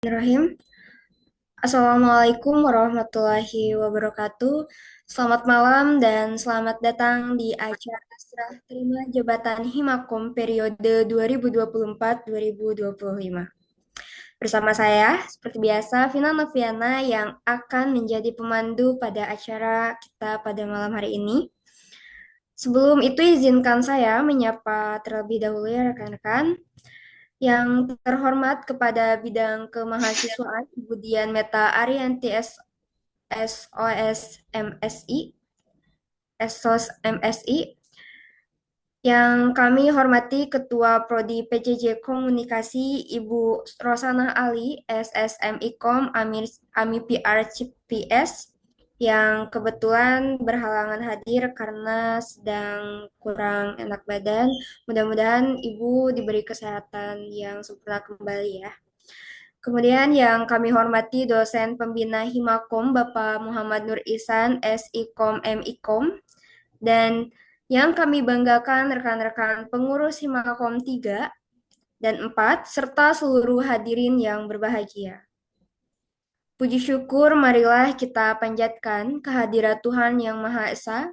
Bismillahirrahmanirrahim. Assalamualaikum warahmatullahi wabarakatuh. Selamat malam dan selamat datang di acara Serah Terima Jabatan Himakom periode 2024-2025. Bersama saya, seperti biasa, Vina Noviana yang akan menjadi pemandu pada acara kita pada malam hari ini. Sebelum itu, izinkan saya menyapa terlebih dahulu ya rekan-rekan. Yang terhormat kepada bidang kemahasiswaan Ibu Dian Meta Arianti SOS MSI, SOS MSI, yang kami hormati Ketua Prodi PJJ Komunikasi Ibu Rosana Ali SSMIKOM AMI PR CPS, yang kebetulan berhalangan hadir karena sedang kurang enak badan. Mudah-mudahan Ibu diberi kesehatan yang sempurna kembali ya. Kemudian yang kami hormati dosen pembina Himakom Bapak Muhammad Nur Ihsan SIKOM MIKOM, dan yang kami banggakan rekan-rekan pengurus Himakom 3 dan 4 serta seluruh hadirin yang berbahagia. Puji syukur marilah kita panjatkan kehadirat Tuhan Yang Maha Esa,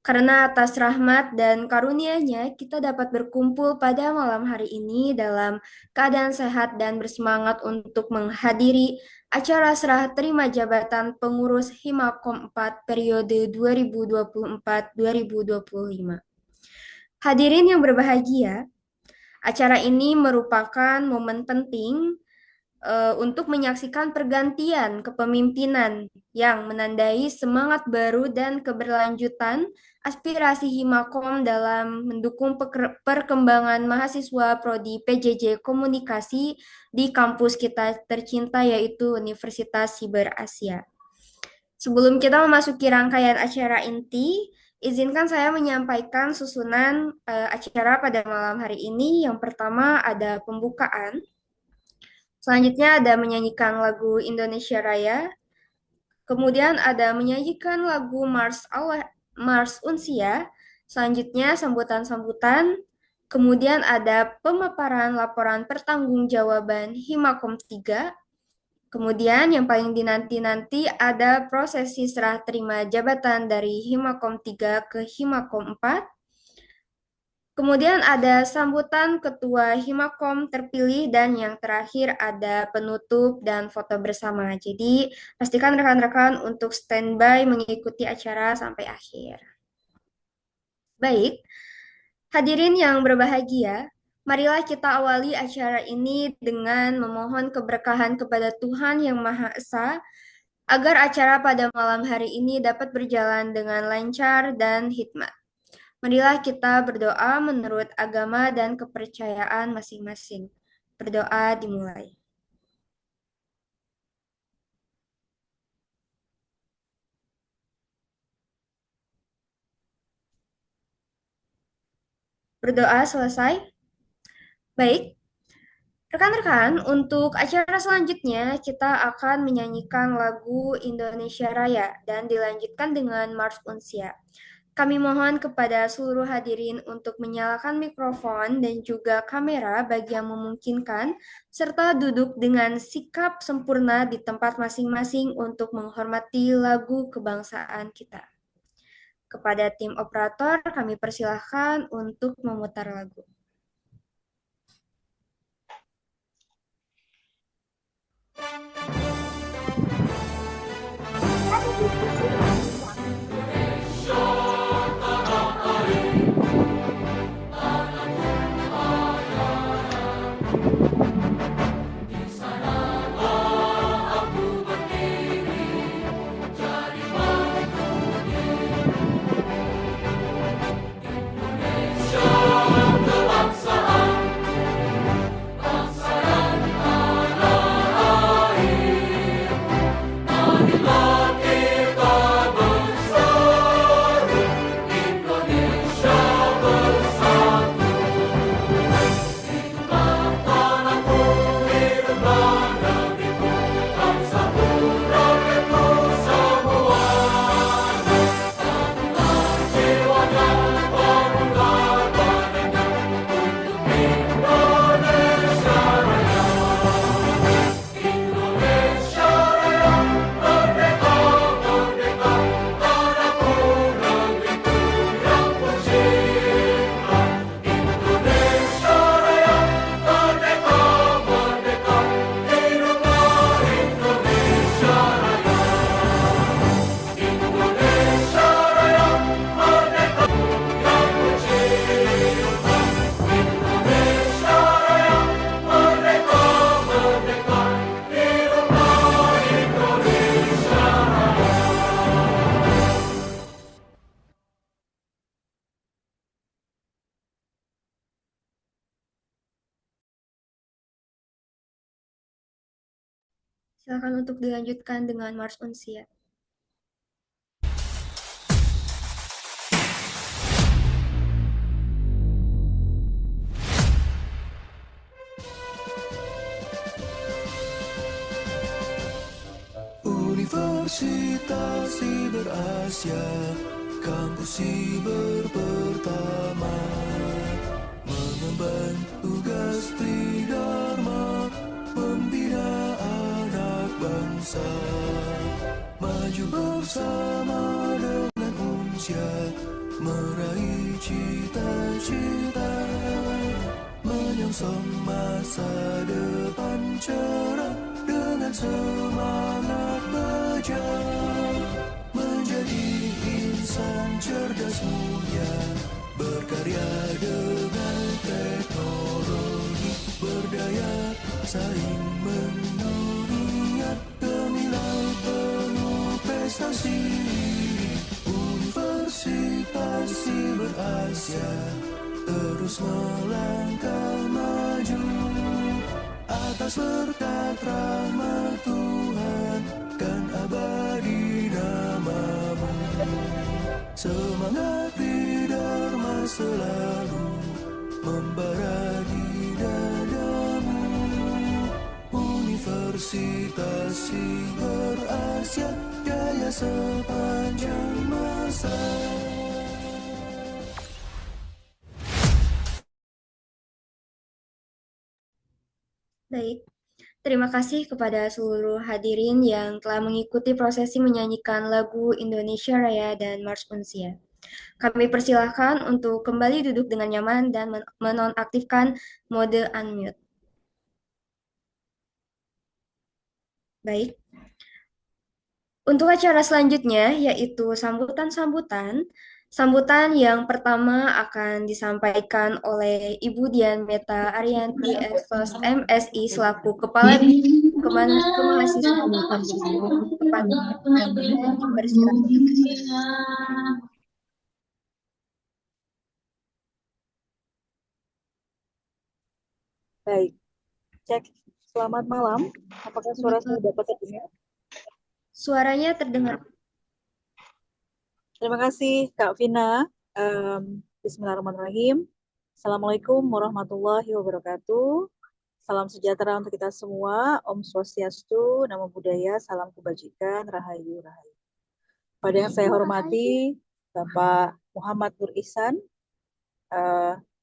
karena atas rahmat dan karunia-Nya kita dapat berkumpul pada malam hari ini dalam keadaan sehat dan bersemangat untuk menghadiri acara serah terima jabatan pengurus Himakom 4 periode 2024-2025. Hadirin yang berbahagia, acara ini merupakan momen penting untuk menyaksikan pergantian kepemimpinan yang menandai semangat baru dan keberlanjutan aspirasi Himakom dalam mendukung perkembangan mahasiswa Prodi PJJ Komunikasi di kampus kita tercinta yaitu Universitas Siber Asia. Sebelum kita memasuki rangkaian acara inti, izinkan saya menyampaikan susunan acara pada malam hari ini. Yang pertama ada pembukaan. Selanjutnya ada menyanyikan lagu Indonesia Raya. Kemudian ada menyanyikan lagu Mars Unsia. Selanjutnya sambutan-sambutan. Kemudian ada pemaparan laporan pertanggungjawaban Himakom 3. Kemudian yang paling dinanti-nanti ada prosesi serah terima jabatan dari Himakom 3 ke Himakom 4. Kemudian ada sambutan Ketua Himakom terpilih dan yang terakhir ada penutup dan foto bersama. Jadi pastikan rekan-rekan untuk standby mengikuti acara sampai akhir. Baik, hadirin yang berbahagia, marilah kita awali acara ini dengan memohon keberkahan kepada Tuhan Yang Maha Esa agar acara pada malam hari ini dapat berjalan dengan lancar dan hikmat. Marilah kita berdoa menurut agama dan kepercayaan masing-masing. Berdoa dimulai. Berdoa selesai. Baik, rekan-rekan, untuk acara selanjutnya kita akan menyanyikan lagu Indonesia Raya dan dilanjutkan dengan Mars Unsia. Kami mohon kepada seluruh hadirin untuk menyalakan mikrofon dan juga kamera bagi yang memungkinkan, serta duduk dengan sikap sempurna di tempat masing-masing untuk menghormati lagu kebangsaan kita. Kepada tim operator, kami persilahkan untuk memutar lagu. Silakan untuk dilanjutkan dengan Mars Unsia. Universitas Siber Asia, kampus siber pertama, mengemban tugas tridharma, membina anak bangsa, maju bersama dengan Unsia, meraih cita-cita, menyongsong masa depan cerah dengan semangat baja, menjadi insan cerdas mulia, berkarya dengan teknologi, berdaya saing mendunia, gemilang penuh prestasi. Universitas Siber Asia terus melangkah maju, atas berkat rahmat Tuhan kan abadi namamu. Semangat Dharma selalu membara di dadamu. Universitas Siber Asia, jaya sepanjang masa. Baik, terima kasih kepada seluruh hadirin yang telah mengikuti prosesi menyanyikan lagu Indonesia Raya dan Mars Unsia. Kami persilahkan untuk kembali duduk dengan nyaman dan menonaktifkan mode unmute. Baik, untuk acara selanjutnya yaitu sambutan-sambutan. Sambutan yang pertama akan disampaikan oleh Ibu Dian Meta Ariyanti Eksos MSI selaku Kepala Bidang Kemahasiswaan kepada dan dipersilakan. Baik, cek. Selamat malam. Apakah suara saya dapat terdengar? Suaranya terdengar. Terima kasih, Kak Vina. Bismillahirrahmanirrahim. Assalamualaikum warahmatullahi wabarakatuh. Salam sejahtera untuk kita semua. Om Swastiastu, Namo Buddhaya, Salam Kebajikan, Rahayu, Rahayu. Pada yang saya hormati, Bapak Muhammad Nur Ihsan,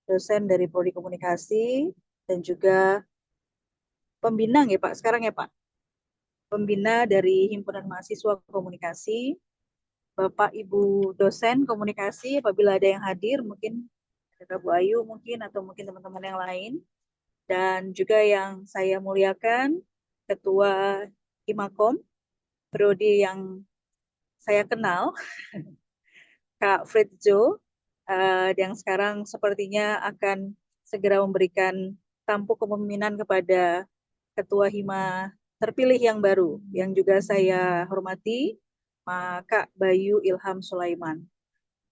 dosen dari Prodi Komunikasi, dan juga pembina ya Pak, sekarang ya Pak, pembina dari Himpunan Mahasiswa Komunikasi, Bapak Ibu dosen komunikasi, apabila ada yang hadir, mungkin ada Bu Ayu mungkin, atau mungkin teman-teman yang lain, dan juga yang saya muliakan, Ketua Himakom, Prodi yang saya kenal, Kak Fritjo, yang sekarang sepertinya akan segera memberikan tampuk kepemimpinan kepada Ketua Hima terpilih yang baru, yang juga saya hormati, Kak Bayu Ilham Sulaiman.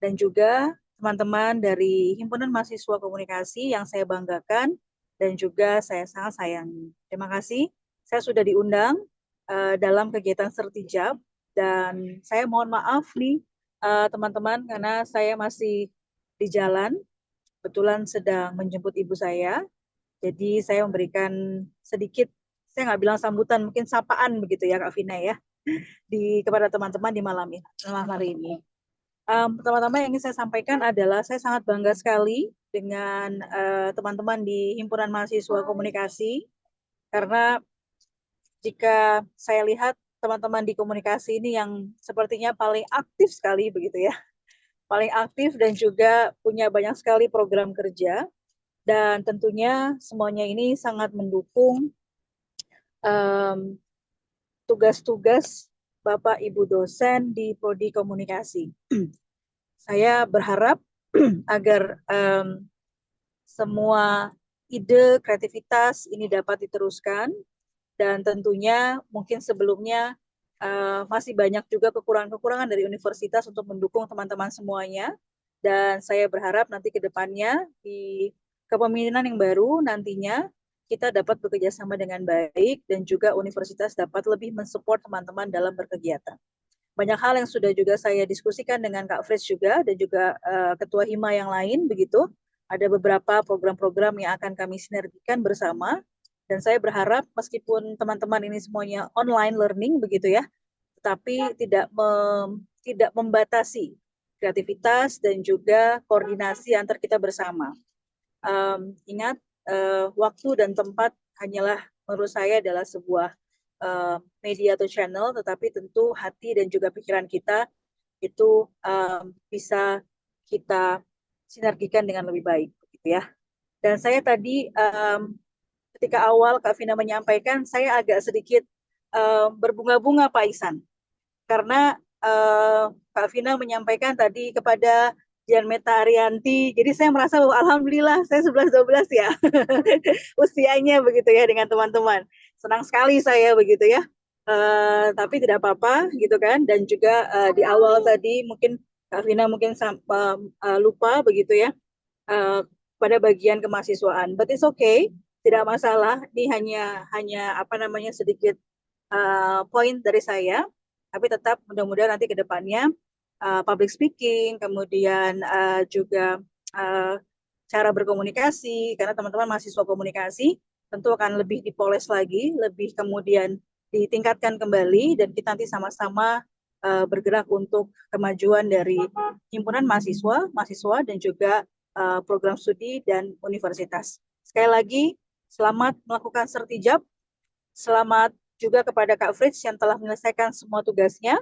Dan juga teman-teman dari Himpunan Mahasiswa Komunikasi yang saya banggakan dan juga saya sangat sayangi. Terima kasih, saya sudah diundang dalam kegiatan Sertijab, dan saya mohon maaf nih teman-teman, karena saya masih di jalan, kebetulan sedang menjemput ibu saya, jadi saya memberikan sedikit, saya nggak bilang sambutan, mungkin sapaan begitu ya Kak Vina ya, kepada teman-teman di malam hari ini. Pertama-tama yang ingin saya sampaikan adalah saya sangat bangga sekali dengan teman-teman di Himpunan Mahasiswa Komunikasi, karena jika saya lihat teman-teman di komunikasi ini yang sepertinya paling aktif sekali begitu ya, paling aktif dan juga punya banyak sekali program kerja, dan tentunya semuanya ini sangat mendukung tugas-tugas Bapak Ibu dosen di Prodi Komunikasi. Saya berharap agar semua ide kreativitas ini dapat diteruskan, dan tentunya mungkin sebelumnya masih banyak juga kekurangan-kekurangan dari universitas untuk mendukung teman-teman semuanya, dan saya berharap nanti ke depannya di kepemimpinan yang baru nantinya kita dapat bekerja sama dengan baik dan juga universitas dapat lebih mensupport teman-teman dalam berkegiatan. Banyak hal yang sudah juga saya diskusikan dengan Kak Fritz juga dan juga Ketua Hima yang lain begitu. Ada beberapa program-program yang akan kami sinergikan bersama dan saya berharap meskipun teman-teman ini semuanya online learning begitu ya, tetapi tidak membatasi kreativitas dan juga koordinasi antar kita bersama. Ingat, waktu dan tempat hanyalah menurut saya adalah sebuah media atau channel, tetapi tentu hati dan juga pikiran kita itu bisa kita sinergikan dengan lebih baik, gitu ya. Dan saya tadi ketika awal Kak Vina menyampaikan, saya agak sedikit berbunga-bunga Pak Isan, karena Kak Vina menyampaikan tadi kepada Dian Meta Arianti. Jadi saya merasa bahwa alhamdulillah saya 11-12 ya. Usianya begitu ya dengan teman-teman. Senang sekali saya begitu ya. Tapi tidak apa-apa gitu kan. Dan juga di awal tadi mungkin Kak Vina mungkin lupa begitu ya. Pada bagian kemahasiswaan. But it's okay. Tidak masalah. Ini hanya apa namanya sedikit poin dari saya. Tapi tetap mudah-mudahan nanti ke depannya public speaking, kemudian juga cara berkomunikasi, karena teman-teman mahasiswa komunikasi tentu akan lebih dipoles lagi, lebih kemudian ditingkatkan kembali, dan kita nanti sama-sama bergerak untuk kemajuan dari himpunan mahasiswa, dan juga program studi dan universitas. Sekali lagi, selamat melakukan sertijab, selamat juga kepada Kak Fritz yang telah menyelesaikan semua tugasnya,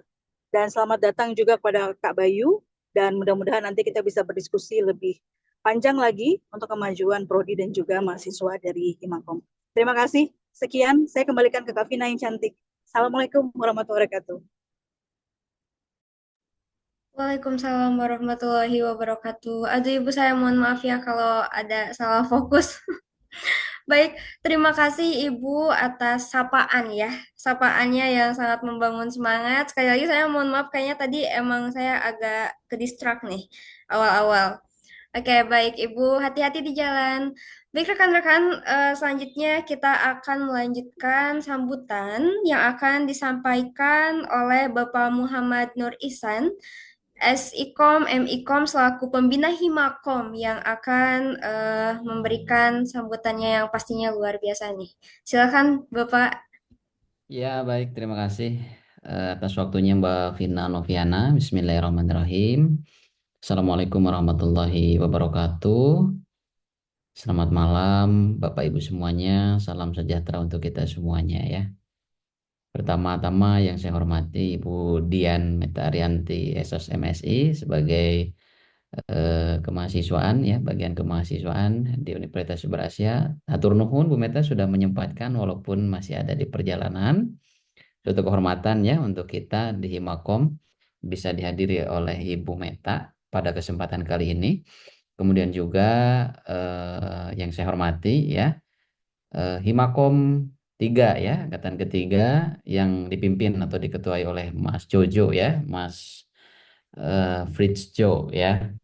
dan selamat datang juga kepada Kak Bayu, dan mudah-mudahan nanti kita bisa berdiskusi lebih panjang lagi untuk kemajuan prodi dan juga mahasiswa dari Himakom. Terima kasih. Sekian, saya kembalikan ke Kak Vina yang cantik. Assalamualaikum warahmatullahi wabarakatuh. Waalaikumsalam warahmatullahi wabarakatuh. Aduh Ibu, saya mohon maaf ya kalau ada salah fokus. Baik, terima kasih Ibu atas sapaan ya. Sapaannya yang sangat membangun semangat. Sekali lagi saya mohon maaf, kayaknya tadi emang saya agak ke distract nih awal-awal. Oke, baik Ibu, hati-hati di jalan. Baik rekan-rekan, selanjutnya kita akan melanjutkan sambutan yang akan disampaikan oleh Bapak Muhammad Nur Ihsan, SIKOM, MIKOM selaku pembina Himakom yang akan memberikan sambutannya yang pastinya luar biasa nih. Silakan Bapak. Ya, baik. Terima kasih atas waktunya Mbak Vina Noviana. Bismillahirrahmanirrahim. Assalamualaikum warahmatullahi wabarakatuh. Selamat malam, Bapak Ibu semuanya. Salam sejahtera untuk kita semuanya ya. Pertama-tama yang saya hormati Ibu Dian Meta Arianti, SOS MSI sebagai kemahasiswaan ya, bagian kemahasiswaan di Universitas Berasia. Hatur nuhun Bu Meta sudah menyempatkan walaupun masih ada di perjalanan. Suatu kehormatan ya untuk kita di Himakom bisa dihadiri oleh Ibu Meta pada kesempatan kali ini. Kemudian juga yang saya hormati ya Himakom 3 ya, angkatan ketiga yang dipimpin atau diketuai oleh Mas Jojo ya, Mas Fritz Jo ya.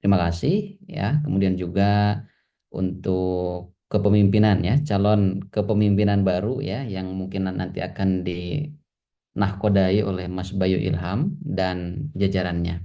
Terima kasih ya. Kemudian juga untuk kepemimpinan ya, calon kepemimpinan baru ya yang mungkin nanti akan dinahkodai oleh Mas Bayu Ilham dan jajarannya.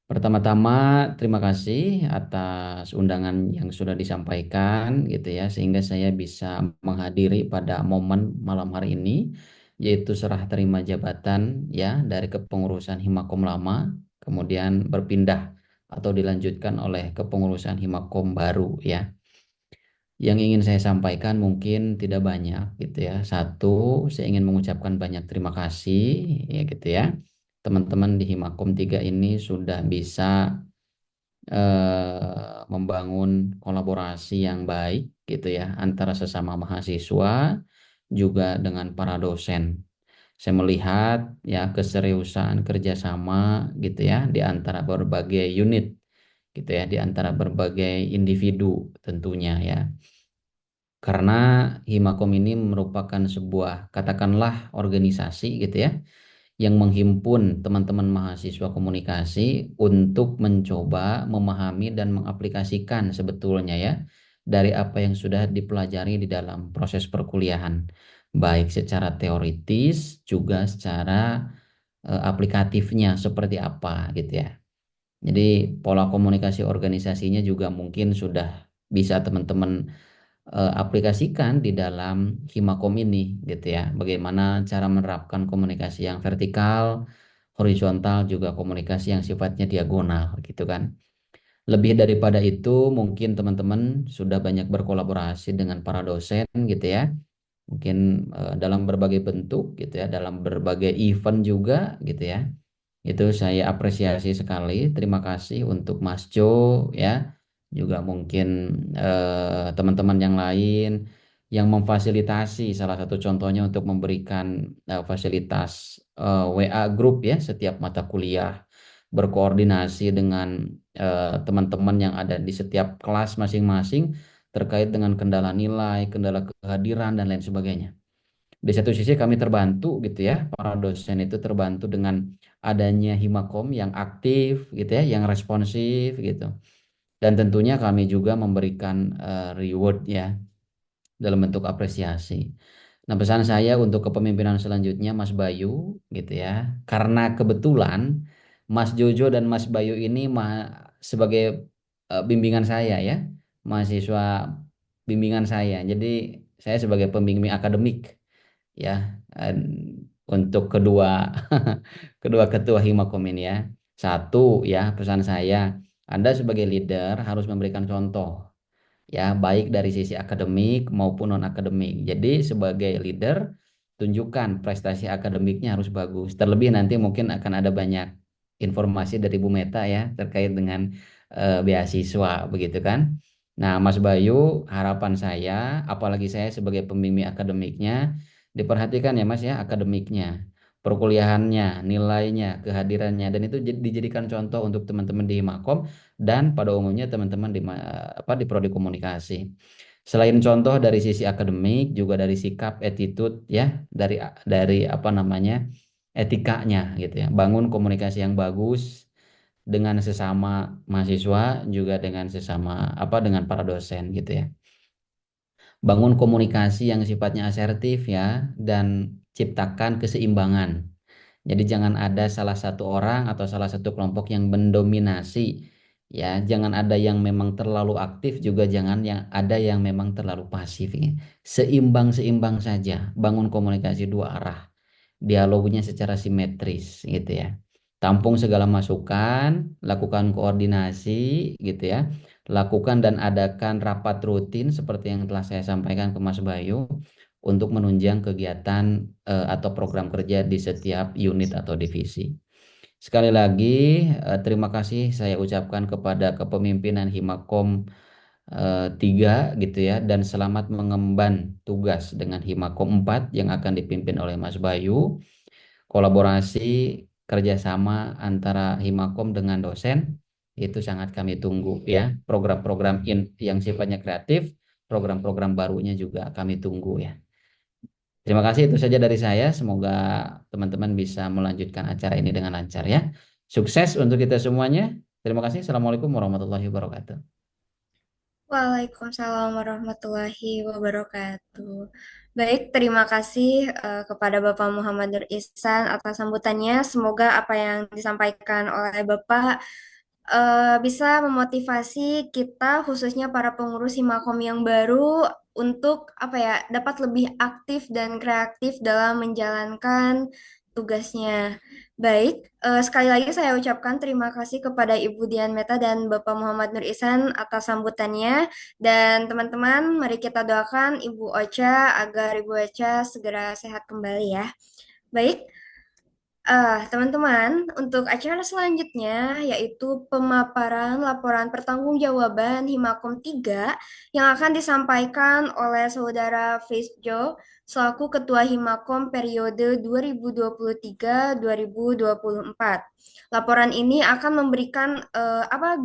Pertama-tama terima kasih atas undangan yang sudah disampaikan gitu ya, sehingga saya bisa menghadiri pada momen malam hari ini yaitu serah terima jabatan ya dari kepengurusan Himakom lama kemudian berpindah atau dilanjutkan oleh kepengurusan Himakom baru ya. Yang ingin saya sampaikan mungkin tidak banyak gitu ya. Satu, saya ingin mengucapkan banyak terima kasih ya gitu ya. Teman-teman di Himakom 3 ini sudah bisa membangun kolaborasi yang baik gitu ya antara sesama mahasiswa juga dengan para dosen. Saya melihat ya keseriusan kerjasama gitu ya di antara berbagai unit gitu ya, di antara berbagai individu tentunya ya. Karena Himakom ini merupakan sebuah katakanlah organisasi gitu ya yang menghimpun teman-teman mahasiswa komunikasi untuk mencoba memahami dan mengaplikasikan sebetulnya ya dari apa yang sudah dipelajari di dalam proses perkuliahan, baik secara teoritis juga secara aplikatifnya seperti apa gitu ya. Jadi pola komunikasi organisasinya juga mungkin sudah bisa teman-teman aplikasikan di dalam Himakom ini gitu ya. Bagaimana cara menerapkan komunikasi yang vertikal, horizontal, juga komunikasi yang sifatnya diagonal gitu kan. Lebih daripada itu, mungkin teman-teman sudah banyak berkolaborasi dengan para dosen gitu ya. Mungkin dalam berbagai bentuk gitu ya, dalam berbagai event juga gitu ya. Itu saya apresiasi sekali. Terima kasih untuk Mas Jo ya. Juga mungkin teman-teman yang lain yang memfasilitasi, salah satu contohnya untuk memberikan fasilitas WA group ya setiap mata kuliah, berkoordinasi dengan teman-teman yang ada di setiap kelas masing-masing terkait dengan kendala nilai, kendala kehadiran dan lain sebagainya. Di satu sisi kami terbantu gitu ya, para dosen itu terbantu dengan adanya Himakom yang aktif gitu ya, yang responsif gitu. Dan tentunya kami juga memberikan reward ya dalam bentuk apresiasi. Nah, pesan saya untuk kepemimpinan selanjutnya Mas Bayu gitu ya. Karena kebetulan Mas Jojo dan Mas Bayu ini sebagai bimbingan saya ya, mahasiswa bimbingan saya. Jadi saya sebagai pembimbing akademik ya untuk kedua kedua ketua Himakom ini ya. Satu ya, pesan saya, Anda sebagai leader harus memberikan contoh ya, baik dari sisi akademik maupun non akademik. Jadi sebagai leader tunjukkan prestasi akademiknya harus bagus. Terlebih nanti mungkin akan ada banyak informasi dari Bu Meta ya terkait dengan beasiswa begitu kan. Nah, Mas Bayu, harapan saya, apalagi saya sebagai pembimbing akademiknya, diperhatikan ya Mas ya akademiknya, perkuliahannya, nilainya, kehadirannya, dan itu dijadikan contoh untuk teman-teman di Makom dan pada umumnya teman-teman di prodi komunikasi. Selain contoh dari sisi akademik, juga dari sikap, attitude ya, dari apa namanya etikanya gitu ya. Bangun komunikasi yang bagus dengan sesama mahasiswa, juga dengan sesama dengan para dosen gitu ya. Bangun komunikasi yang sifatnya asertif ya, dan ciptakan keseimbangan. Jadi jangan ada salah satu orang atau salah satu kelompok yang mendominasi ya, jangan ada yang memang terlalu aktif, juga jangan yang ada yang memang terlalu pasif ya. Seimbang-seimbang saja, bangun komunikasi dua arah, dialognya secara simetris gitu ya. Tampung segala masukan, lakukan koordinasi gitu ya. Lakukan dan adakan rapat rutin seperti yang telah saya sampaikan ke Mas Bayu untuk menunjang kegiatan atau program kerja di setiap unit atau divisi. Sekali lagi terima kasih saya ucapkan kepada kepemimpinan Himakom 3 gitu ya, dan selamat mengemban tugas dengan Himakom 4 yang akan dipimpin oleh Mas Bayu. Kolaborasi kerjasama antara Himakom dengan dosen itu sangat kami tunggu ya. Program-program yang sifatnya kreatif, program-program barunya juga kami tunggu ya. Terima kasih, itu saja dari saya. Semoga teman-teman bisa melanjutkan acara ini dengan lancar ya. Sukses untuk kita semuanya. Terima kasih. Assalamualaikum warahmatullahi wabarakatuh. Waalaikumsalam warahmatullahi wabarakatuh. Baik, terima kasih kepada Bapak Muhammad Nur Ihsan atas sambutannya. Semoga apa yang disampaikan oleh Bapak bisa memotivasi kita, khususnya para pengurus Himakom yang baru, untuk apa ya, dapat lebih aktif dan kreatif dalam menjalankan tugasnya. Baik, sekali lagi saya ucapkan terima kasih kepada Ibu Dian Meta dan Bapak Muhammad Nur Ihsan atas sambutannya. Dan teman-teman, mari kita doakan Ibu Ocha agar Ibu Ocha segera sehat kembali ya. Baik, teman-teman, untuk acara selanjutnya yaitu pemaparan laporan pertanggungjawaban Himakom 3 yang akan disampaikan oleh Saudara Fisjo selaku Ketua Himakom periode 2023-2024. Laporan ini akan memberikan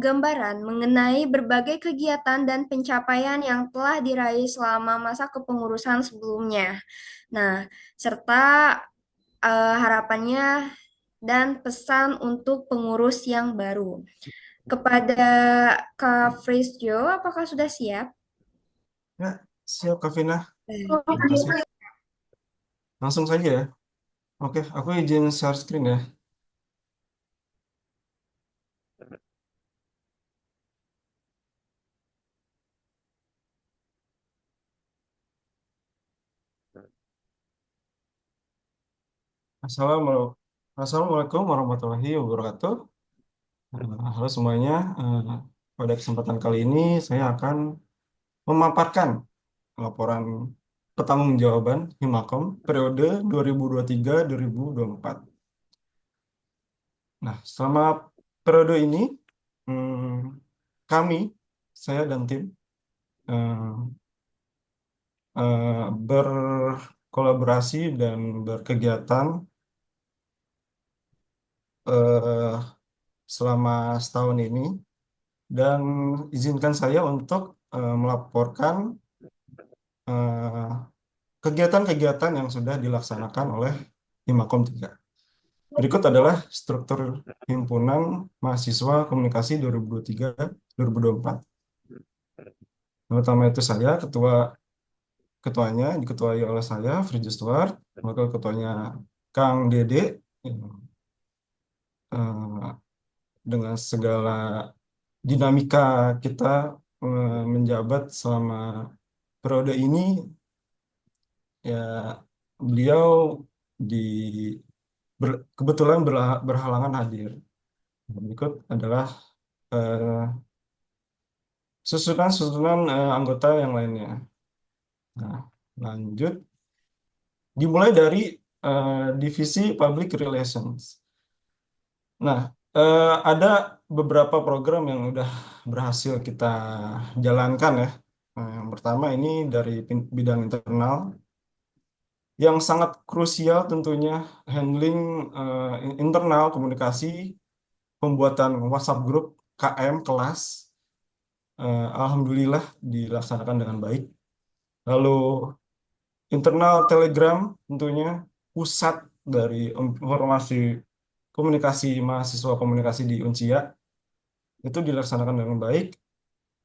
gambaran mengenai berbagai kegiatan dan pencapaian yang telah diraih selama masa kepengurusan sebelumnya. Nah, serta harapannya dan pesan untuk pengurus yang baru. Kepada Kak Frisjo, apakah sudah siap? Ya, siap Kak Vina. Terima Baik. kasih. Langsung saja ya. Oke, aku izin share screen ya. Assalamualaikum. Assalamualaikum warahmatullahi wabarakatuh. Halo semuanya. Pada kesempatan kali ini saya akan memaparkan laporan pertanggungjawaban Himakom periode 2023-2024. Nah, selama periode ini hmm, kami, saya dan tim eh, berkolaborasi dan berkegiatan eh, selama setahun ini, dan izinkan saya untuk melaporkan eh, kegiatan-kegiatan yang sudah dilaksanakan oleh Himakom 3. Berikut adalah struktur Himpunan Mahasiswa Komunikasi 2023-2024. Yang pertama itu saya, ketuanya diketuai oleh saya, Fridge Stuart, wakil ketuanya Kang Dede, eh, dengan segala dinamika kita menjabat selama periode ini, ya beliau di kebetulan berhalangan hadir. Berikut adalah eh, susunan-susunan anggota yang lainnya. Nah, lanjut. Dimulai dari divisi Public Relations. Nah, ada beberapa program yang udah berhasil kita jalankan ya. Yang pertama ini dari bidang internal, yang sangat krusial tentunya handling internal komunikasi, pembuatan WhatsApp grup KM kelas. Alhamdulillah dilaksanakan dengan baik. Lalu internal Telegram tentunya pusat dari informasi komunikasi mahasiswa komunikasi di Uncia itu dilaksanakan dengan baik.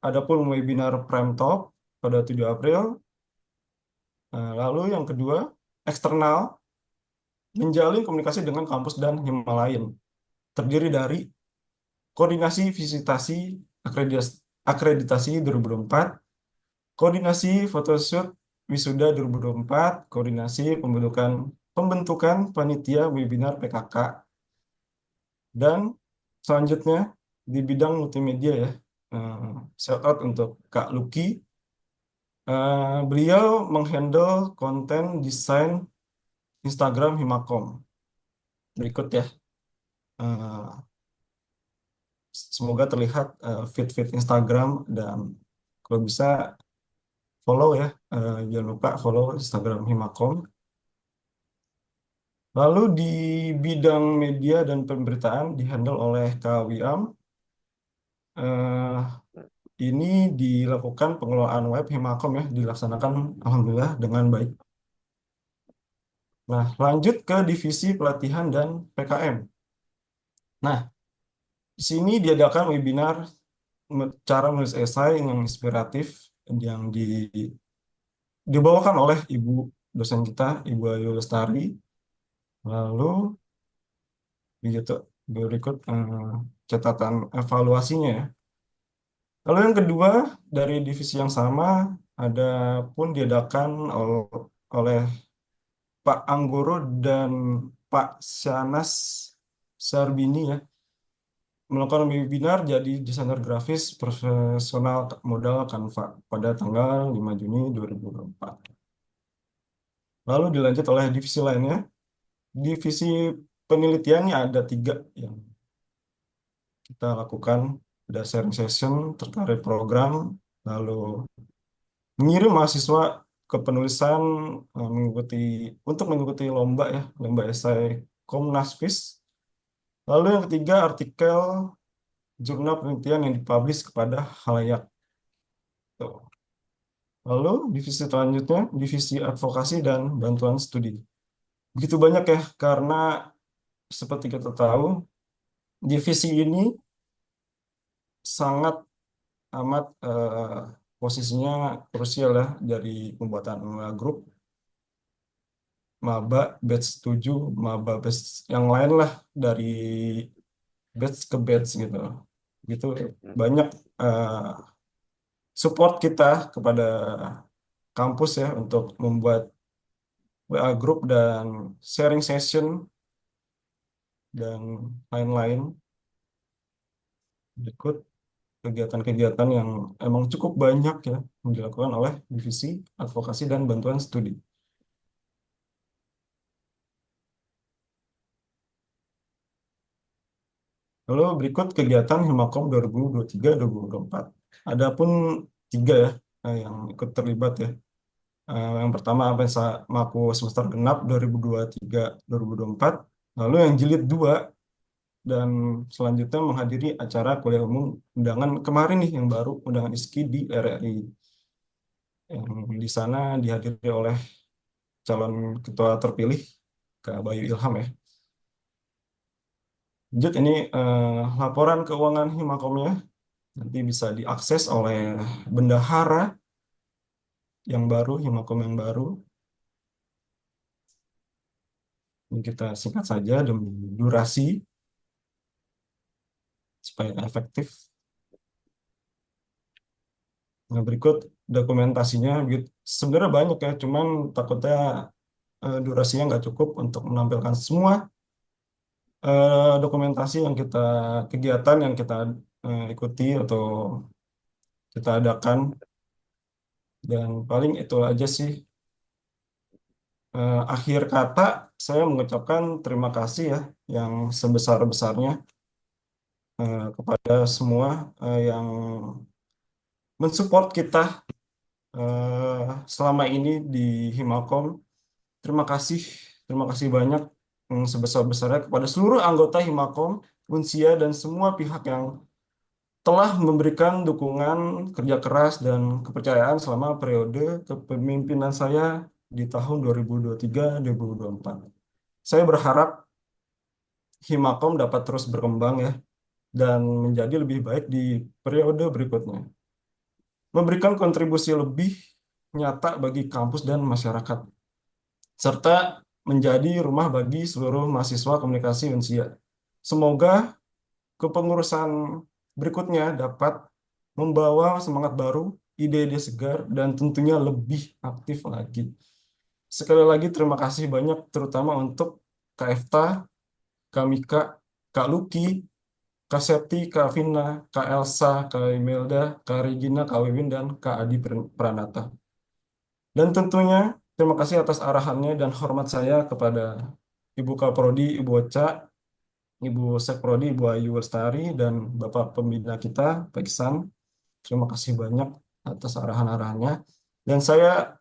Adapun webinar Prime Talk pada 7 April. Lalu yang kedua, eksternal, menjalin komunikasi dengan kampus dan Himalayan. Terdiri dari koordinasi visitasi akreditasi 2024, koordinasi photoshoot wisuda 2024, koordinasi pembentukan panitia webinar PKK, dan selanjutnya di bidang multimedia ya. Shout out untuk Kak Lucky. Beliau menghandle konten desain Instagram Himakom. Berikut ya. Eh, Semoga terlihat feed-feed Instagram, dan kalau bisa follow ya. Jangan lupa follow Instagram Himakom. Lalu di bidang media dan pemberitaan dihandle oleh Kak Wiam. Eh, ini dilakukan pengelolaan web Himakom ya, dilaksanakan alhamdulillah dengan baik. Nah, lanjut ke divisi pelatihan dan PKM. Nah, di sini diadakan webinar cara menulis esai yang inspiratif yang dibawakan oleh Ibu dosen kita, Ibu Ayu Lestari. Lalu begitu berikut catatan evaluasinya ya. Lalu yang kedua dari divisi yang sama ada pun diadakan oleh Pak Anggoro dan Pak Syanas Sarbini ya, melakukan webinar jadi desainer grafis profesional modal Canva pada tanggal 5 Juni 2024. Lalu dilanjut oleh divisi lainnya. Divisi penelitiannya ada 3 yang kita lakukan. Ada sharing session terkait program, lalu mengirim mahasiswa ke penulisan untuk mengikuti lomba ya, lomba esai Komnasvis. Lalu yang ketiga, artikel jurnal penelitian yang dipublish kepada khalayak. Tuh. Lalu divisi selanjutnya, divisi advokasi dan bantuan studi. Begitu banyak ya, karena seperti kita tahu, divisi ini sangat amat posisinya krusial ya dari pembuatan grup, maba batch 7, maba batch yang lain lah, dari batch ke batch gitu. Gitu banyak eh, support kita kepada kampus ya untuk membuat WA group dan sharing session dan lain-lain. Berikut kegiatan-kegiatan yang emang cukup banyak ya yang dilakukan oleh divisi advokasi dan bantuan studi. Lalu berikut kegiatan Himakom 2023-2024. Ada pun tiga ya yang ikut terlibat ya. Yang pertama Mako semester genap 2023-2024. Lalu yang jilid 2 dan selanjutnya menghadiri acara kuliah umum undangan kemarin nih yang baru, undangan ISKI di RRI. Yang di sana dihadiri oleh calon ketua terpilih Kak Bayu Ilham ya. Lanjut ini laporan keuangan Himakomnya nanti bisa diakses oleh bendahara yang baru, Himakom yang baru. Ini kita singkat saja demi durasi supaya efektif. Nah, berikut dokumentasinya. Sebenarnya banyak ya, cuman takutnya durasinya nggak cukup untuk menampilkan semua dokumentasi yang kegiatan yang kita ikuti atau kita adakan. Dan paling itu aja sih. Akhir kata, saya mengucapkan terima kasih ya yang sebesar-besarnya kepada semua yang mensupport kita selama ini di Himakom. Terima kasih, terima kasih banyak sebesar-besarnya kepada seluruh anggota Himakom, Unsia, dan semua pihak yang telah memberikan dukungan, kerja keras, dan kepercayaan selama periode kepemimpinan saya di tahun 2023-2024. Saya berharap Himakom dapat terus berkembang ya, dan menjadi lebih baik di periode berikutnya. Memberikan kontribusi lebih nyata bagi kampus dan masyarakat, serta menjadi rumah bagi seluruh mahasiswa komunikasi Unsia. Semoga kepengurusan berikutnya dapat membawa semangat baru, ide-ide segar, dan tentunya lebih aktif lagi. Sekali lagi terima kasih banyak terutama untuk Kak Efta, Kak Mika, Kak Luki, Kak Septi, Kak Vina, Kak Elsa, Kak Imelda, Kak Regina, Kak Wiwin, dan Kak Adi Pranata. Dan tentunya terima kasih atas arahannya dan hormat saya kepada Ibu Kaprodi, Ibu Ocha, Ibu Sekprodi, Ibu Ayu Lestari, dan Bapak Pembina kita, Pak Iksan. Terima kasih banyak atas arahan-arahannya. Dan saya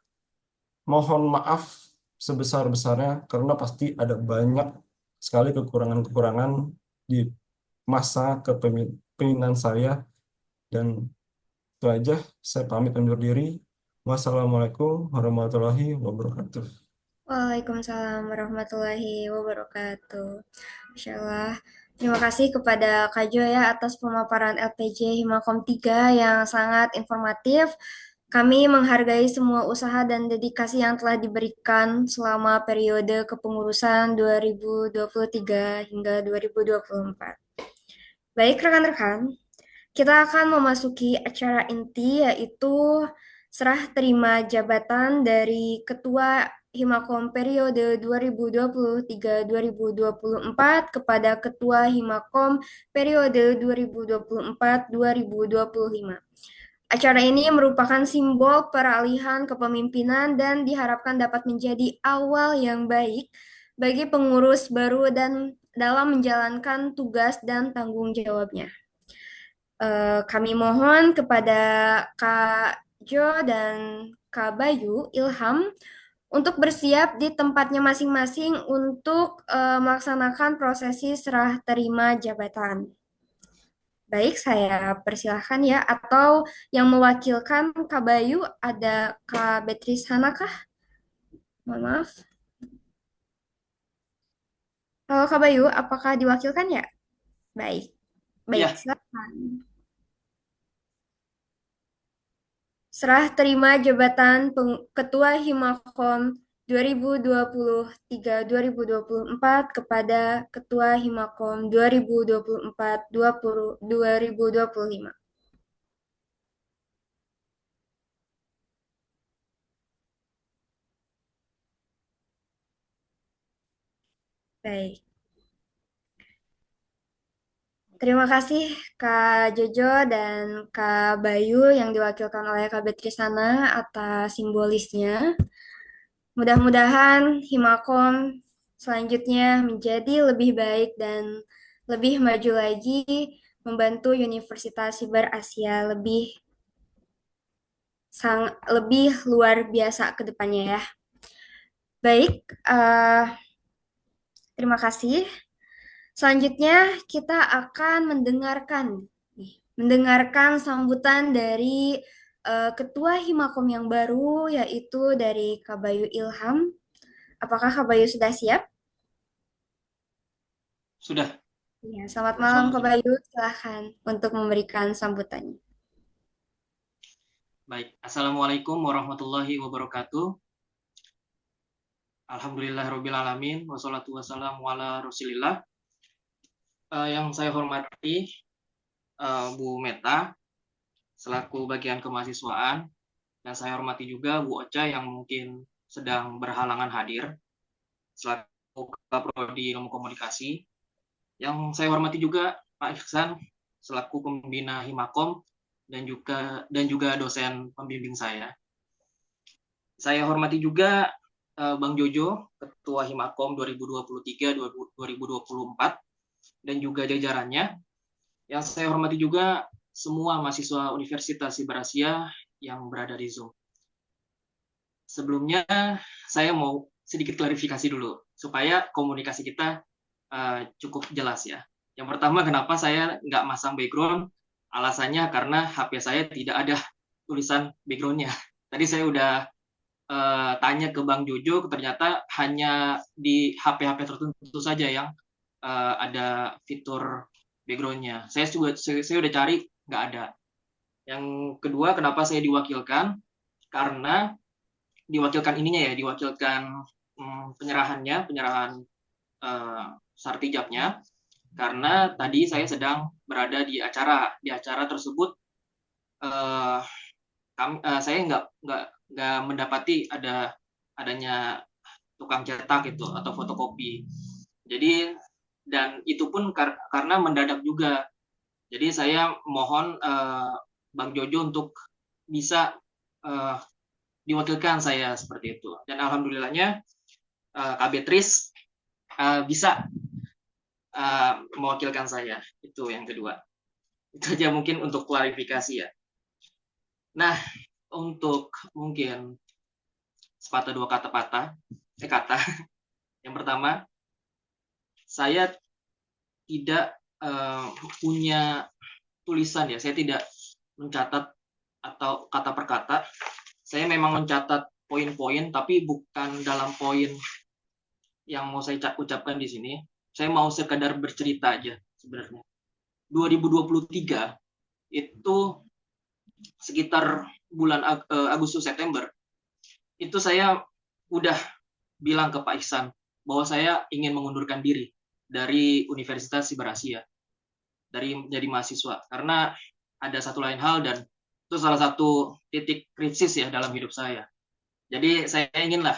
mohon maaf sebesar-besarnya karena pasti ada banyak sekali kekurangan-kekurangan di masa kepemimpinan saya. Dan itu aja, saya pamit undur diri. Wassalamualaikum warahmatullahi wabarakatuh. Waalaikumsalam warahmatullahi wabarakatuh. Masya Allah. Terima kasih kepada Kak Jo ya atas pemaparan LPJ Himakom 3 yang sangat informatif. Kami menghargai semua usaha dan dedikasi yang telah diberikan selama periode kepengurusan 2023 hingga 2024. Baik rekan-rekan, kita akan memasuki acara inti yaitu serah terima jabatan dari Ketua Himakom periode 2023-2024 kepada Ketua Himakom periode 2024-2025. Acara ini merupakan simbol peralihan kepemimpinan dan diharapkan dapat menjadi awal yang baik bagi pengurus baru dan dalam menjalankan tugas dan tanggung jawabnya. Kami mohon kepada Kak Jo dan Kak Bayu Ilham untuk bersiap di tempatnya masing-masing untuk melaksanakan prosesi serah terima jabatan. Baik, saya persilahkan ya. Atau yang mewakilkan Kak Bayu ada Kak Beatrice Hanakah? Mohon maaf. Halo Kak Bayu, apakah diwakilkan ya? Baik, baik, Iya, silakan. serah terima jabatan Ketua Himakom 2023-2024 kepada Ketua Himakom 2024-2025. Baik. Terima kasih Kak Jojo dan Kak Bayu yang diwakilkan oleh Kak Betrisana atas simbolisnya. Mudah-mudahan Himakom selanjutnya menjadi lebih baik dan lebih maju lagi, membantu Universitas Siber Asia lebih luar biasa ke depannya ya. Baik, terima kasih. Selanjutnya kita akan mendengarkan sambutan dari Ketua Himakom yang baru, yaitu dari Kak Bayu Ilham. Apakah Kak Bayu sudah siap? Sudah. Ya, selamat malam Kak Bayu, silahkan untuk memberikan sambutannya. Baik, Assalamualaikum warahmatullahi wabarakatuh. Alhamdulillahirrabbilalamin, wassalatu wassalamu ala rasulillah. Yang saya hormati Bu Meta, selaku bagian kemahasiswaan, dan saya hormati juga Bu Ocha yang mungkin sedang berhalangan hadir, selaku Prodi Ilmu Komunikasi. Yang saya hormati juga Pak Ihsan, selaku pembina Himakom, dan juga dosen pembimbing saya. Saya hormati juga Bang Jojo, Ketua Himakom 2023-2024, dan juga jajarannya. Yang saya hormati juga semua mahasiswa Universitas Siber Asia yang berada di Zoom. Sebelumnya, saya mau sedikit klarifikasi dulu, supaya komunikasi kita cukup jelas ya. Yang pertama, kenapa saya nggak masang background? Alasannya karena HP saya tidak ada tulisan background-nya. Tadi saya udah tanya ke Bang Jojo, ternyata hanya di HP-HP tertentu saja yang ada fitur background-nya. Saya udah cari, nggak ada. Yang kedua, kenapa saya diwakilkan? Karena diwakilkan penyerahan sartijabnya, karena tadi saya sedang berada di acara tersebut. Saya nggak mendapati adanya tukang cetak itu atau fotokopi. Jadi, dan itu pun karena mendadak juga. Jadi saya mohon Bang Jojo untuk bisa diwakilkan saya seperti itu. Dan alhamdulillahnya Kak Betris bisa mewakilkan saya. Itu yang kedua. Itu aja mungkin untuk klarifikasi ya. Nah, untuk mungkin sepatah dua kata. Yang pertama, saya tidak punya tulisan ya. Saya tidak mencatat atau kata per kata. Saya memang mencatat poin-poin, tapi bukan dalam poin yang mau saya ucapkan di sini. Saya mau sekedar bercerita aja sebenarnya. 2023 itu sekitar bulan Agustus September itu saya udah bilang ke Pak Ihsan bahwa saya ingin mengundurkan diri dari Universitas Siber Asia, dari jadi mahasiswa, karena ada satu lain hal dan itu salah satu titik krisis ya dalam hidup saya. Jadi saya inginlah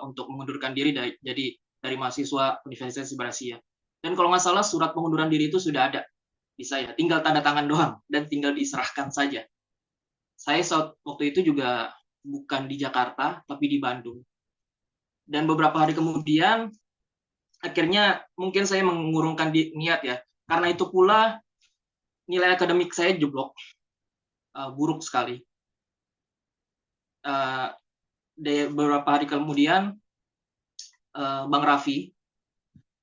untuk mengundurkan diri dari mahasiswa Universitas Siber Asia. Dan kalau nggak salah surat pengunduran diri itu sudah ada di saya, tinggal tanda tangan doang dan tinggal diserahkan saja. Saya waktu itu juga bukan di Jakarta, tapi di Bandung. Dan beberapa hari kemudian, akhirnya mungkin saya mengurungkan niat ya. Karena itu pula nilai akademik saya jeblok, buruk sekali. Beberapa hari kemudian, Bang Raffi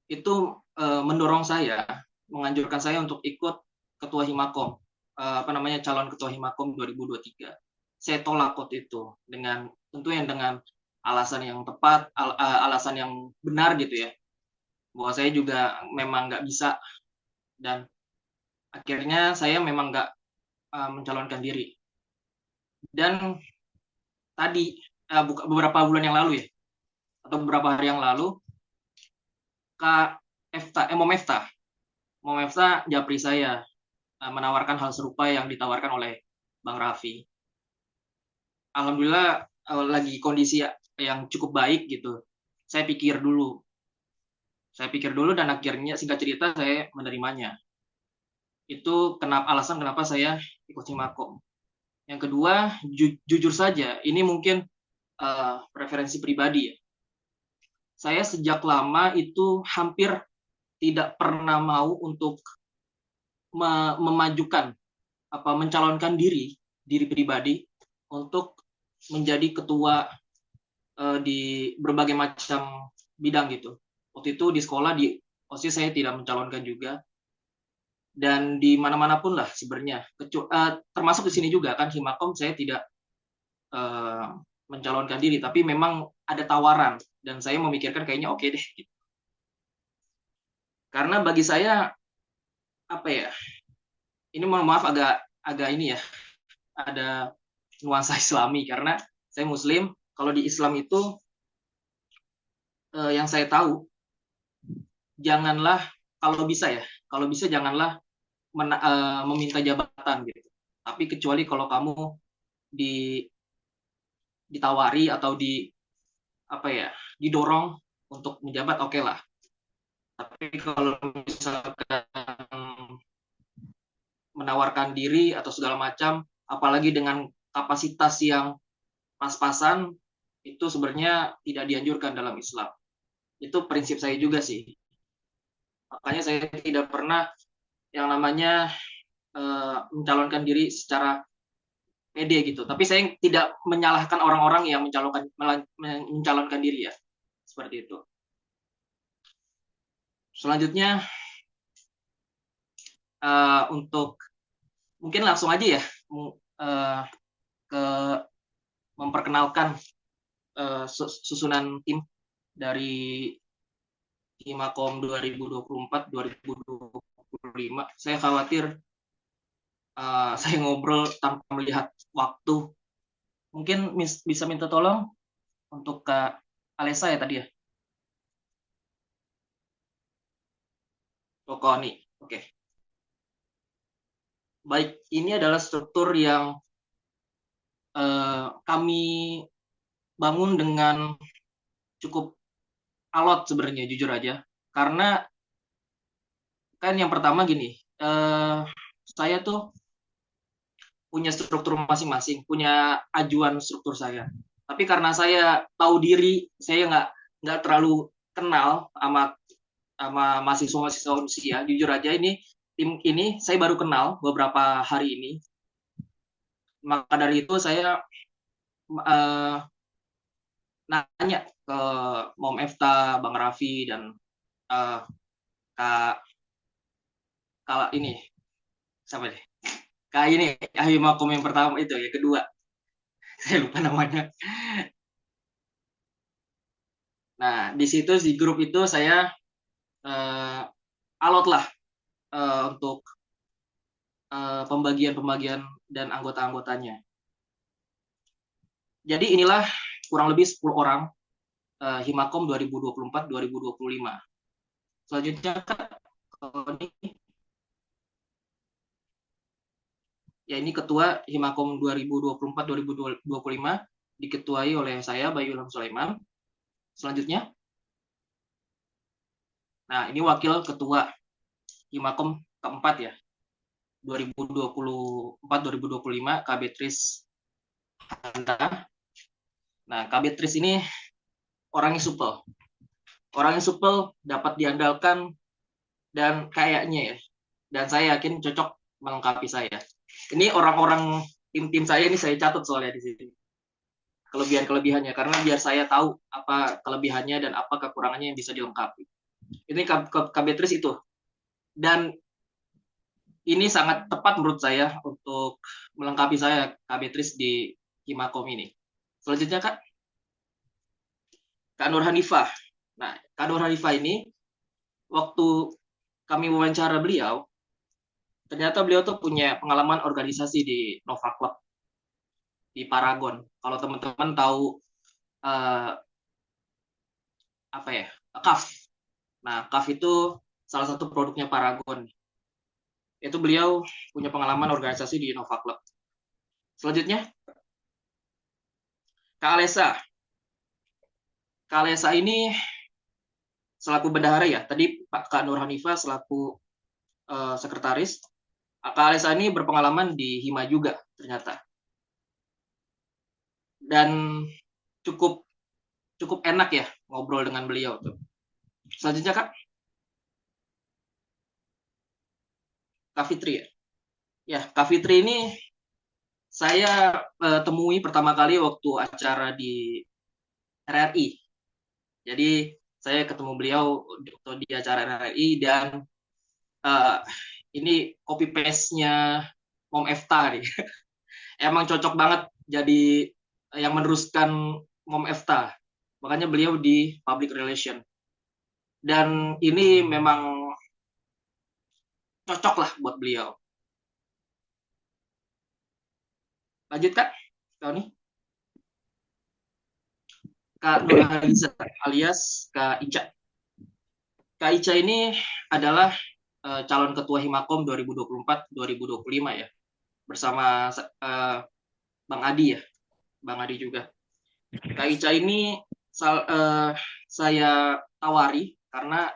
itu mendorong saya, menganjurkan saya untuk ikut Ketua Himakom. Calon Ketua Himakom 2023. Saya tolak waktu itu tentunya dengan alasan yang tepat, alasan yang benar gitu ya. Bahwa saya juga memang nggak bisa dan akhirnya saya memang nggak mencalonkan diri. Dan tadi beberapa bulan yang lalu ya, atau beberapa hari yang lalu, Kak Momefta japri saya menawarkan hal serupa yang ditawarkan oleh Bang Raffi. Alhamdulillah lagi kondisi yang cukup baik gitu. Saya pikir dulu dan akhirnya singkat cerita saya menerimanya. Itu alasan kenapa saya ikut Himakom. Yang kedua, jujur saja, ini mungkin preferensi pribadi ya. Saya sejak lama itu hampir tidak pernah mau untuk memajukan mencalonkan diri pribadi untuk menjadi ketua di berbagai macam bidang gitu. Waktu itu di sekolah di OSIS saya tidak mencalonkan juga, dan di mana-mana pun lah sebenarnya, termasuk di sini juga kan Himakom saya tidak mencalonkan diri, tapi memang ada tawaran dan saya memikirkan kayaknya oke deh gitu. Karena bagi saya apa ya, ini mohon maaf agak ini ya, ada nuansa Islami karena saya Muslim. Kalau di Islam itu yang saya tahu, janganlah kalau bisa janganlah meminta jabatan gitu. Tapi kecuali kalau kamu ditawari atau didorong untuk menjabat, oke lah. Tapi kalau misalkan menawarkan diri atau segala macam, apalagi dengan kapasitas yang pas-pasan, itu sebenarnya tidak dianjurkan dalam Islam. Itu prinsip saya juga sih. Makanya saya tidak pernah yang namanya mencalonkan diri secara pede gitu. Tapi saya tidak menyalahkan orang-orang yang mencalonkan diri ya. Seperti itu. Selanjutnya untuk mungkin langsung aja ya ke memperkenalkan susunan tim dari Himakom 2024-2025. Saya khawatir saya ngobrol tanpa melihat waktu. Mungkin bisa minta tolong untuk Kak Alessa ya tadi ya. Koni, oke. Baik, ini adalah struktur yang kami bangun dengan cukup alot sebenarnya, jujur aja. Karena kan yang pertama gini, saya tuh punya struktur masing-masing, punya ajuan struktur saya. Tapi karena saya tahu diri, saya nggak terlalu kenal sama mahasiswa-mahasiswa Usia. Jujur aja ini tim ini saya baru kenal beberapa hari ini. Maka dari itu saya nanya ke Mom Efta, Bang Raffi, dan Kak ini siapa deh? Kak ini Himakom yang pertama itu ya, kedua saya lupa namanya. Nah di situ di grup itu saya alot lah untuk pembagian dan anggota-anggotanya. Jadi inilah kurang lebih 10 orang Himakom 2024-2025. Selanjutnya Kak, ya ini ketua Himakom 2024-2025 diketuai oleh saya Bayu Ilham Sulaiman. Selanjutnya, nah ini wakil ketua Himakom keempat ya, 2024-2025 Kak Beatrice Hanta. Nah, Kak Beatrice ini orangnya supel, dapat diandalkan, dan kayaknya ya, dan saya yakin cocok melengkapi saya. Ini orang-orang tim saya ini saya catat soalnya di sini kelebihan-kelebihannya, karena biar saya tahu apa kelebihannya dan apa kekurangannya yang bisa dilengkapi. Ini Kak Beatrice itu, dan ini sangat tepat menurut saya untuk melengkapi saya Kak Beatrice di Himakom ini. Selanjutnya Kak Nur Hanifah. Nah, Kak Nur Hanifah ini waktu kami wawancara beliau, ternyata beliau tuh punya pengalaman organisasi di Nova Club. di Paragon. Kalau teman-teman tahu eh, apa ya, CAF. Nah, CAF itu salah satu produknya Paragon. Itu beliau punya pengalaman organisasi di Nova Club. Selanjutnya, Kak Alesa. Kak Alesa ini selaku bendahara ya. Tadi Pak Kak Nur Hanifah selaku sekretaris. Kak Alesa ini berpengalaman di Hima juga ternyata. Dan cukup enak ya ngobrol dengan beliau tuh. Selanjutnya Kak Fitri ya. Ya, Kak Fitri ini saya temui pertama kali waktu acara di RRI. Jadi saya ketemu beliau di acara RRI dan ini copy paste-nya Mom Efta nih. Emang cocok banget jadi yang meneruskan Mom Efta. Makanya beliau di public relation. Dan ini memang cocok lah buat beliau. Lanjut Kak, Tony. Kak Nur Haliza alias Kak Ica. Kak Ica ini adalah calon ketua Himakom 2024-2025 ya. Bersama Bang Adi ya. Bang Adi juga. Kak Ica ini saya tawari karena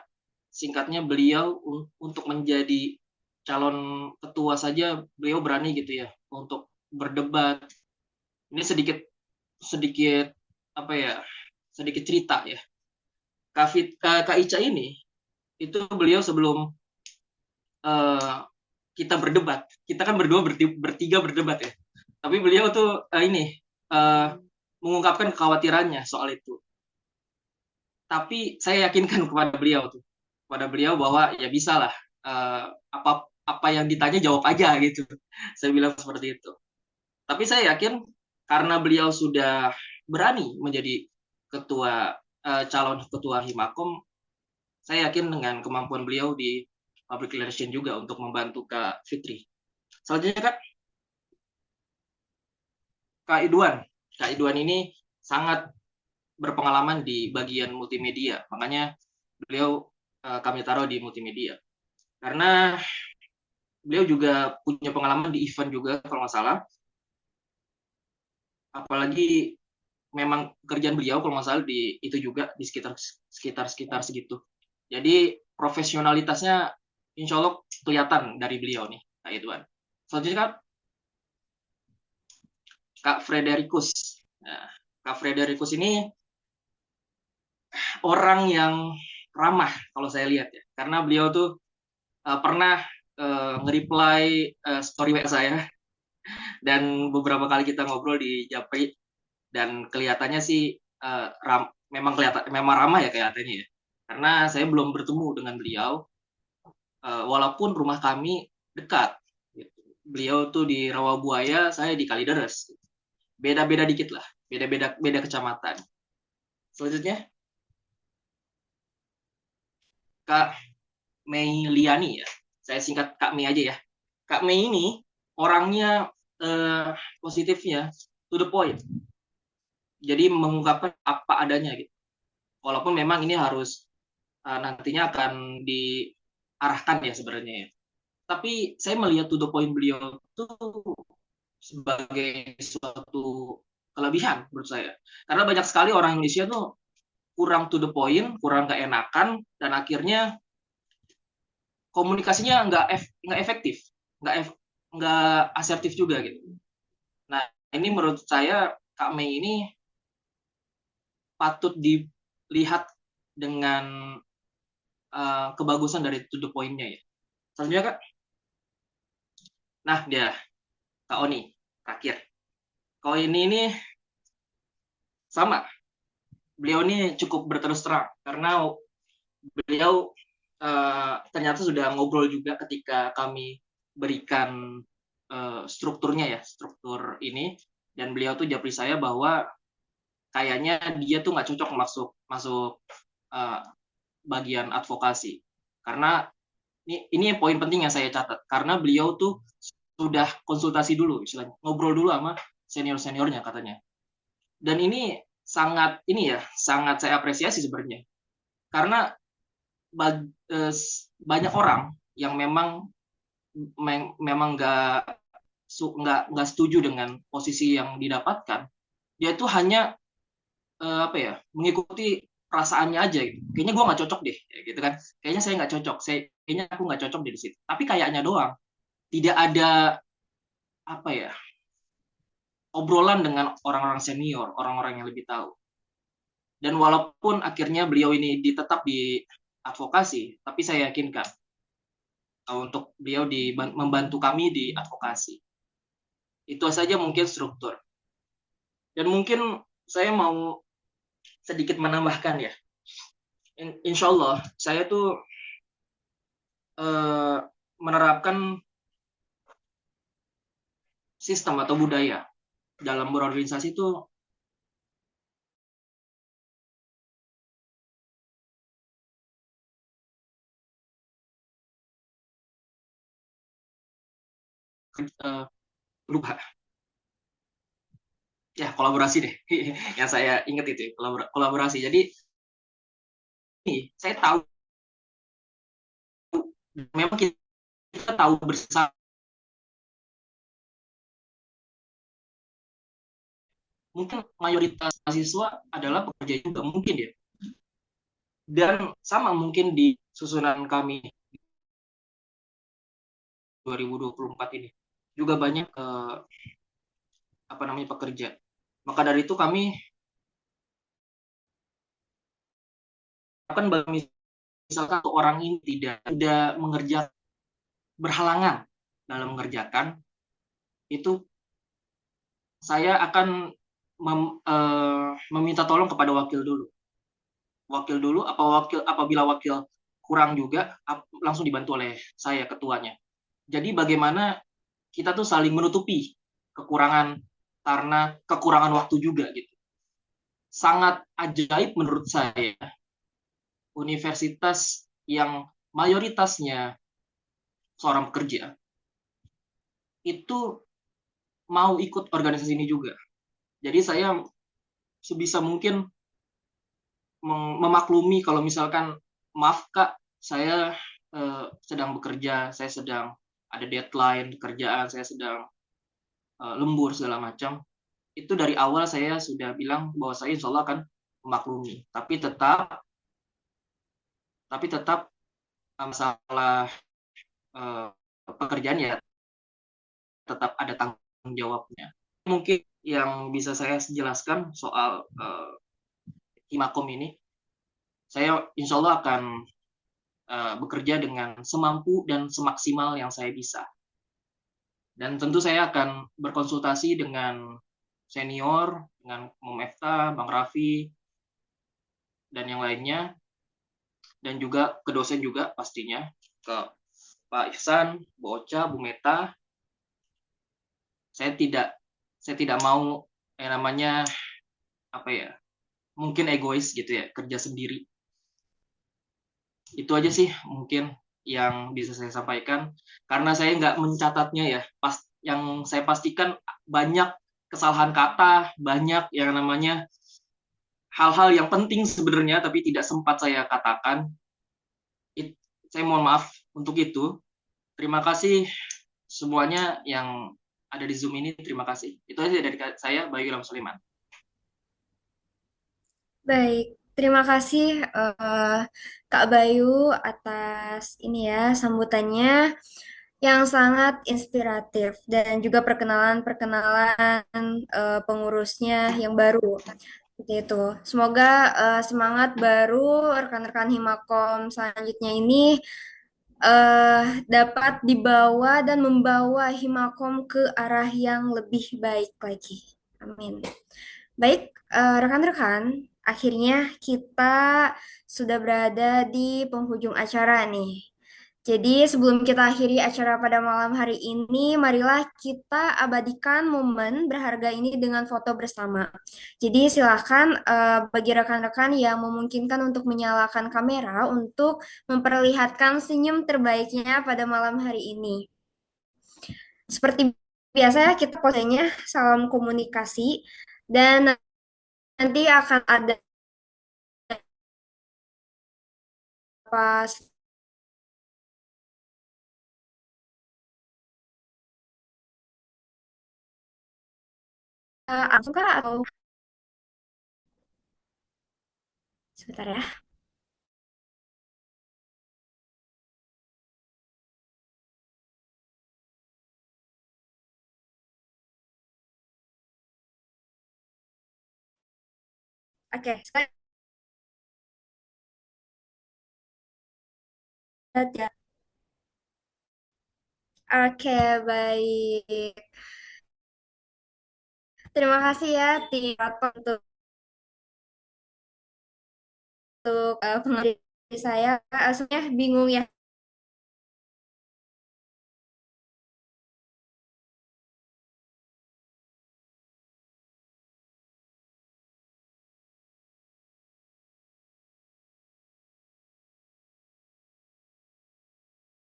singkatnya beliau untuk menjadi calon ketua saja beliau berani gitu ya untuk berdebat. Ini sedikit apa ya, sedikit cerita ya. Kak Ica ini itu beliau sebelum kita berdebat, kita kan berdua bertiga berdebat ya. Tapi beliau tuh mengungkapkan kekhawatirannya soal itu. Tapi saya yakinkan kepada beliau bahwa ya bisa lah, apa yang ditanya jawab aja gitu. Saya bilang seperti itu. Tapi saya yakin karena beliau sudah berani menjadi calon ketua Himakom, saya yakin dengan kemampuan beliau di public relation juga untuk membantu Kak Fitri. Selanjutnya Kak Idwan. Kak Idwan ini sangat berpengalaman di bagian multimedia, makanya beliau kami taruh di multimedia. Karena beliau juga punya pengalaman di event juga kalau nggak salah. Apalagi memang pekerjaan beliau kalau nggak salah di itu juga di sekitar segitu. Jadi profesionalitasnya insya Allah kelihatan dari beliau nih, Kak Idwan. Selanjutnya Kak Fredericus. Nah, Kak Fredericus ini orang yang ramah kalau saya lihat ya, karena beliau tuh pernah nge-reply story WA saya dan beberapa kali kita ngobrol di Japri dan kelihatannya sih memang ramah ya kelihatannya ya, karena saya belum bertemu dengan beliau walaupun rumah kami dekat. Beliau tuh di Rawabuaya, saya di Kalideres. Beda-beda dikit lah, beda kecamatan. Selanjutnya Kak Mei Liani ya, saya singkat Kak Mei aja ya. Kak Mei ini orangnya positifnya to the point, jadi mengungkapkan apa adanya gitu. Walaupun memang ini harus nantinya akan diarahkan ya sebenarnya ya. Tapi saya melihat to the point beliau itu sebagai suatu kelebihan menurut saya. Karena banyak sekali orang Indonesia tuh kurang to the point, kurang gak enakan, dan akhirnya komunikasinya nggak efektif, nggak asertif juga gitu. Nah, ini menurut saya Kak Mei ini patut dilihat dengan kebagusan dari to the point-nya ya. Selanjutnya Kak. Nah, dia Kak Oni terakhir. Kak Oni ini sama. Beliau ini cukup berterus terang karena beliau ternyata sudah ngobrol juga ketika kami berikan strukturnya ya, struktur ini, dan beliau tuh japri saya bahwa kayaknya dia tuh nggak cocok masuk bagian advokasi, karena ini poin penting yang saya catat, karena beliau tuh sudah konsultasi dulu, istilahnya ngobrol dulu sama senior-seniornya katanya. Dan ini sangat saya apresiasi sebenarnya. Karena banyak orang yang memang nggak setuju dengan posisi yang didapatkan. Dia itu hanya mengikuti perasaannya aja gitu. Kayaknya gue nggak cocok deh, gitu kan? Kayaknya saya nggak cocok. Kayaknya aku nggak cocok di situ. Tapi kayaknya doang. Tidak ada obrolan dengan orang-orang senior, orang-orang yang lebih tahu. Dan walaupun akhirnya beliau ini tetap di advokasi, tapi saya yakinkan untuk beliau membantu kami di advokasi. Itu saja mungkin struktur. Dan mungkin saya mau sedikit menambahkan ya. Insya Allah saya tuh menerapkan sistem atau budaya dalam berorganisasi itu lupa ya, kolaborasi deh. Yang saya ingat itu kolaborasi. Jadi saya tahu memang kita tahu bersama mungkin mayoritas mahasiswa adalah pekerja juga mungkin ya. Dan sama mungkin di susunan kami 2024 ini juga banyak pekerja. Maka dari itu kami akan misalkan orang ini tidak mengerjakan, berhalangan dalam mengerjakan, itu saya akan meminta tolong kepada wakil dulu. Apabila wakil kurang juga langsung dibantu oleh saya, ketuanya. Jadi bagaimana kita tuh saling menutupi kekurangan karena kekurangan waktu juga gitu. Sangat ajaib menurut saya universitas yang mayoritasnya seorang pekerja itu mau ikut organisasi ini juga. Jadi saya sebisa mungkin memaklumi kalau misalkan, maaf Kak, saya sedang bekerja, saya sedang ada deadline kerjaan, saya sedang lembur segala macam. Itu dari awal saya sudah bilang bahwa saya insya Allah akan memaklumi. Tapi tetap masalah pekerjaan ya tetap ada tanggung jawabnya. Mungkin yang bisa saya jelaskan soal Himakom ini, saya insya Allah akan bekerja dengan semampu dan semaksimal yang saya bisa. Dan tentu saya akan berkonsultasi dengan senior, dengan Om Efta, Bang Raffi, dan yang lainnya, dan juga ke dosen juga pastinya, ke Pak Ihsan, Bu Ocha, Bu Meta. Saya tidak mau yang namanya mungkin egois gitu ya, kerja sendiri. Itu aja sih mungkin yang bisa saya sampaikan, karena saya nggak mencatatnya ya. Yang saya pastikan banyak kesalahan kata, banyak yang namanya hal-hal yang penting sebenarnya tapi tidak sempat saya katakan. Saya mohon maaf untuk itu. Terima kasih semuanya yang ada di Zoom ini, terima kasih. Itu aja dari saya, Bayu Ilham Suliman. Baik, terima kasih Kak Bayu atas ini ya sambutannya yang sangat inspiratif dan juga perkenalan pengurusnya yang baru. Seperti itu. Semoga semangat baru rekan-rekan Himakom selanjutnya ini dapat dibawa dan membawa Himakom ke arah yang lebih baik lagi. Amin. Baik, rekan-rekan, akhirnya kita sudah berada di penghujung acara nih. Jadi sebelum kita akhiri acara pada malam hari ini, marilah kita abadikan momen berharga ini dengan foto bersama. Jadi silakan bagi rekan-rekan yang memungkinkan untuk menyalakan kamera untuk memperlihatkan senyum terbaiknya pada malam hari ini. Seperti Biasanya kita posenya salam komunikasi dan nanti akan ada pas langsung kah atau sebentar ya. Oke, saya lihat ya. Oke, baik. Terima kasih ya tim untuk pengajar saya. Sebenarnya bingung ya